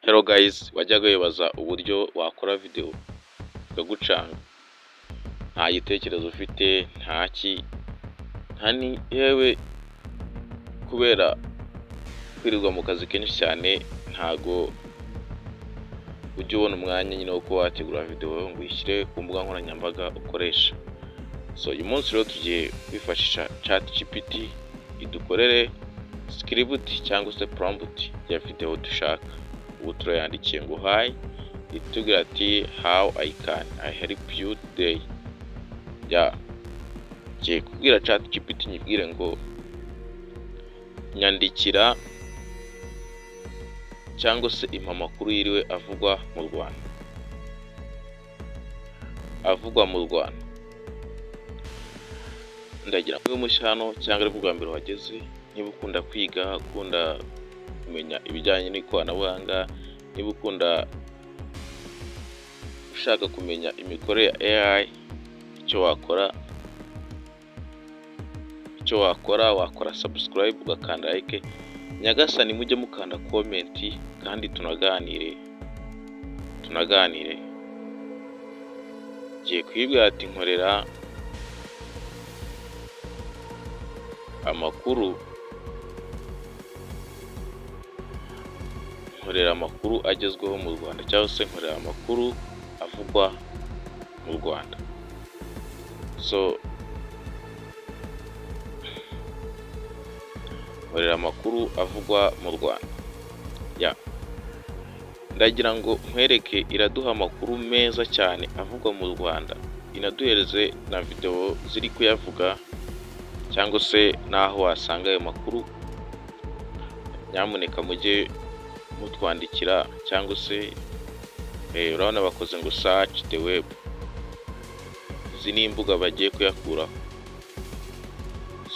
Hello guys, wajyaga wibaza uburyo wakora video ikagucanga, nta gitekerezo ufite, nta yewe kubera kwirirwa mu kazi kenshi cyane ntago ujya ubona umwanya nyine wo kuba wategura video ngo uyishyire ku mbuga nkoranyambaga ukoresha. So uyu munsi rero tugiye kwifashisha ChatGPT idukorere script cyangwa se prompt ya video dushaka. Ubu turayandikiye ngo hi, itubwira ati how I help you today. Ngiye kubwira ChatGPT nyibwire ngo nyandikira cyangwa se impa amakuru yiriwe avugwa mu Rwanda. Ndagira ngo mushya hano cyangwa ari bwa mbere wageze, niba ukunda kwiga, ukunda kumenya ibijyanye n'ikoranabuhanga, niba ukunda ushaka kumenya imikorere ya AI, icyo wakora subscribe ugakanda like, nyagasani mujye mukanda comment kandi tunaganire. Ngiye kwibwira ati nkorera amakuru agezweho mu Rwanda, cyangwa se nkorera amakuru avugwa mu Rwanda. So nkorera amakuru avugwa mu Rwanda. Ndagira ngo nkwereke, iraduha amakuru meza cyane avugwa mu Rwanda, inaduhereze na video ziri kuyavuga cyangwa se naho wasanga ayo makuru. Nyamuneka mujye mutwandikira, cyangwa se urabona bakoze ngo search the web. Izi ni imbuga bagiye kuyakuraho.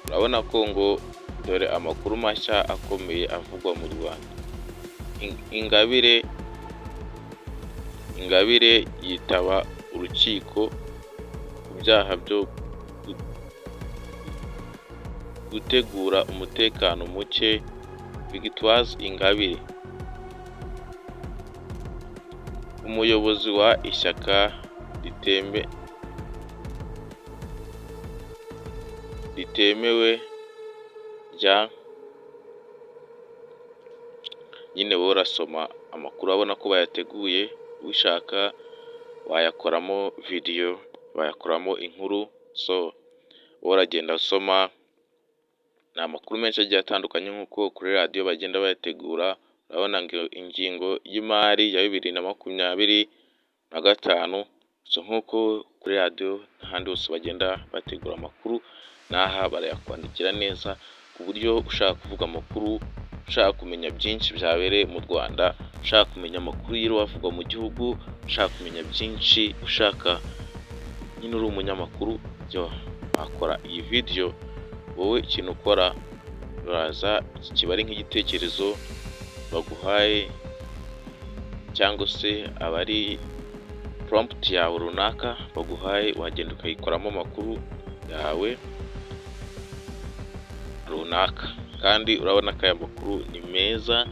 Urabona ko ngo dore amakuru mashya akomeye avugwa mu Rwanda. Ingabire yitaba urukiko ku byaha byo gutegura umutekano muke. Victoire Ingabire, umuyobozi wa ishyaka ritemewe rya nyine wowe urasoma amakuru, abona ko bayateguye, wishaka wayakoramo video, wayakoramo inkuru. So wowe uragenda usoma, ni amakuru menshi agiye atandukanye nk'uko kuri radiyo bagenda bayategura. Urabona ngo ingingo y'imari ya 2025. So nk'uko kuri radiyo n'ahandi hose bagenda bategura amakuru, n'aha barayakwandikira neza ku buryo ushaka kuvuga amakuru, ushaka kumenya byinshi byabereye mu Rwanda, ushaka kumenya amakuru yiriwe avugwa mu gihugu, ushaka kumenya byinshi, ushaka nyine uri umunyamakuru, wakora iyi video. Wowe ikintu ukora, uraza, iki kiba ari nk'igitekerezo baguhaye, cyangwa se aba ari prompt yawe runaka baguhaye, wagenda ukayikoramo amakuru yawe runaka. Kandi urabona ko aya makuru ni meza,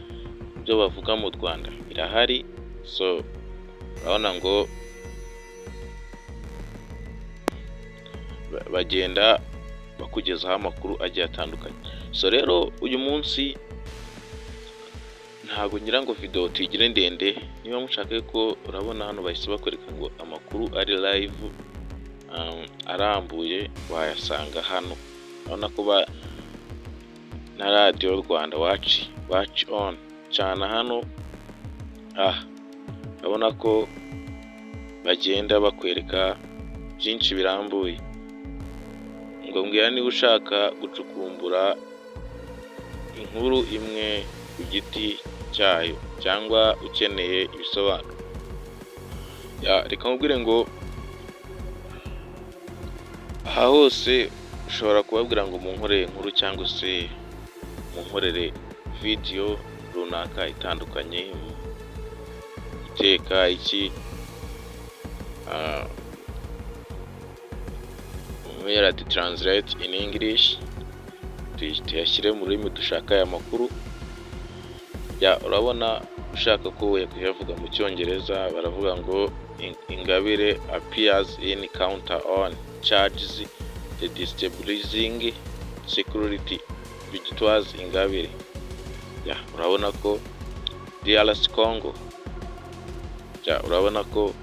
ibyo bavuga mu Rwanda birahari. So urabona ngo bagenda bakugezaho amakuru agiye atandukanye. So rero uyu munsi ntago ngira ngo video tuyigire ndende. Niba mushaka ko, urabona hano bahise bakwereka ngo amakuru ari live arambuye, wayasanga hano. Urabona ko na Radio Rwanda watch on cyana hano. Urabona ko bagenda bakwereka byinshi birambuye. Ngo mbwira niba ushaka gucukumbura inkuru imwe ku giti cyayo, cyangwa ukeneye ibisobanuro. Reka nkubwire ngo aha hose ushobora kubabwira ngo munkorere inkuru, cyangwa se munkorere video runaka itandukanye, iteka iki, ati translate in English, tuyashyire mu rurimi dushaka aya makuru. Urabona ushaka ko yavuga mu cyongereza baravuga ngo Ingabire appears in counter on charges the destabilizing security Victoire Ingabire. Urabona ko DRC Congo, urabona ko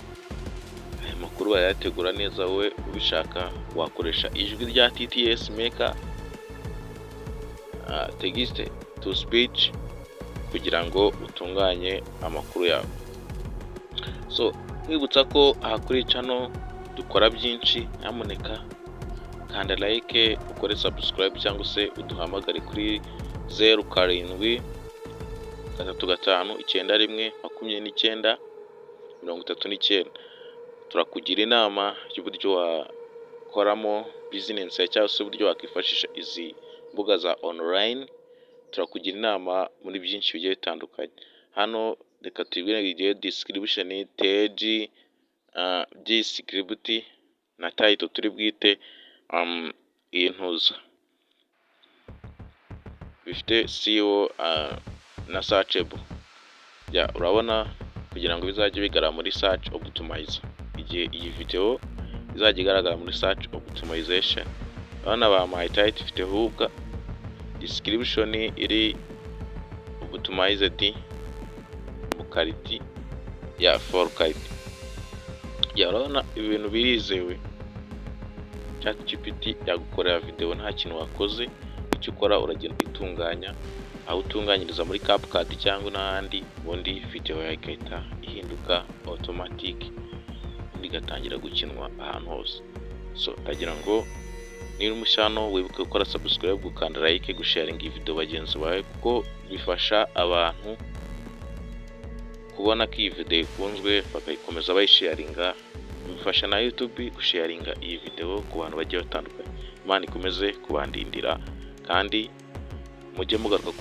aya makuru bayategura neza. Wowe ubishaka wakoresha ijwi rya TTS Maker text to speech kugira ngo utunganye amakuru yawe. So wibutsa ko aha kuri channel dukora byinshi, nyamuneka kanda like, ukore subscribe cyangwa se uduhamagare kuri 0735912939. Turakugira inama y'uburyo wakoramo business cyangwa se uburyo wakifashisha izi mbuga za online. Turakugira inama muri byinshi bigiye bitandukanye. Hano reka tubwire igihe description page descript na title turi bwite iyi ntuza bifite SEO na searchable. Urabona kugira ngo bizajye bigara muri search optimizer, igihe iyi video izajya igaragara muri search optimization. Urabona bamuhaye title ifite hubwa, description iri optimized mu quality for quality. Urabona ibintu birizewe. ChatGPT yagukorera video nta kintu wakoze. Icyo ukora uragenda itunganya, aho utunganyiriza muri CapCut cyangwa n'ahandi, ubundi video yawe igahita ihinduka automatic, igatangira gukinwa ahantu hose. So ndagira ngo niba umushano wibuke gukora subscribe, gukanda like, gusharinga iyi video bagenzi bawe, kuko bifasha abantu kubona ko iyi video ikunzwe bakayikomeza bayisharinga. Bifasha na YouTube gusharinga iyi video ku bantu bagiye batandukanye. Imana ikomeze kubandindira kandi mujye mugaruka